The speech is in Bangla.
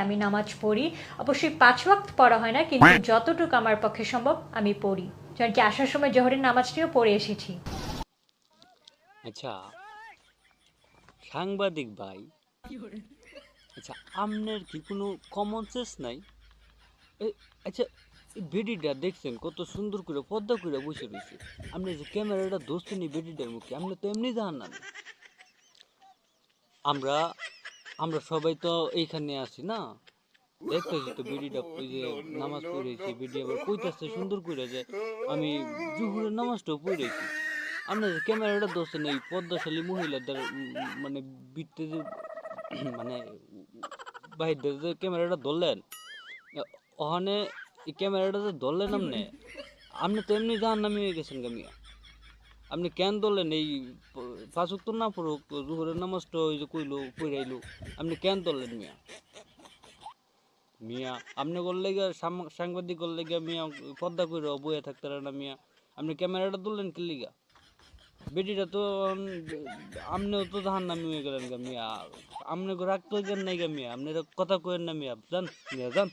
আমি নামাজ পড়ি। অবশ্যই ৫ ওয়াক্ত পড়া হয় না, কিন্তু যতটুকু আমার পক্ষে সম্ভব আমি পড়ি। যেমন কি আসার সময় জোহরের নামাজটিও পড়ে এসেছি। আচ্ছা, সাংবাদিক ভাই, আচ্ছা আপনার কি কোনো কমন সেন্স নাই? আচ্ছা, এই বেডিটা দেখছেন কত সুন্দর করে পদ্মা করে বসে রয়েছে। আপনি যে ক্যামেরাটা ধরছেন এই বেডিটার মুখে, আপনি তো এমনি জাহান না। আমরা আমরা সবাই তো এইখানে আছি না, দেখতেছি তো বেডিটা ওই যে নামাজ পড়েছি, বেডি আবার কইতাছে সুন্দর করে যে আমি জুহুরের নামাজটাও পড়েছি। আপনার যে ক্যামেরাটা ধরছেন এই পদ্মাশালী মহিলাদের মানে বৃত্তে যে মানে বাহিরদের যে ক্যামেরাটা ধরলেন, ওখানে এই ক্যামেরাটা যে ধরলেন আপনি, আপনি তো এমনি জাহান্নামী হয়ে গেছেন গা মিয়া। আপনি কেন ধরলেন এই পাঁচ ওয়াক্ত না পড়ুক জোহরের নামাজটা ওই যে কইলো পড়াইলো, আপনি কেন ধরলেন মিয়া? মিয়া আপনি করলে গিয়া সাংবাদিক করলে গিয়া মিয়া পর্দা করে বইয়া থাকতে না মিয়া, আপনি ক্যামেরাটা তুললেন কি লিগা? বেটিটা তো আমনেও তো জাহান্নামী হয়ে গেলেন গা মিয়া। আমনে রাগ তো জ্ঞান নাই গা মিয়া, আপনি কথা কইেন না মিয়া, জান মিয়া জান।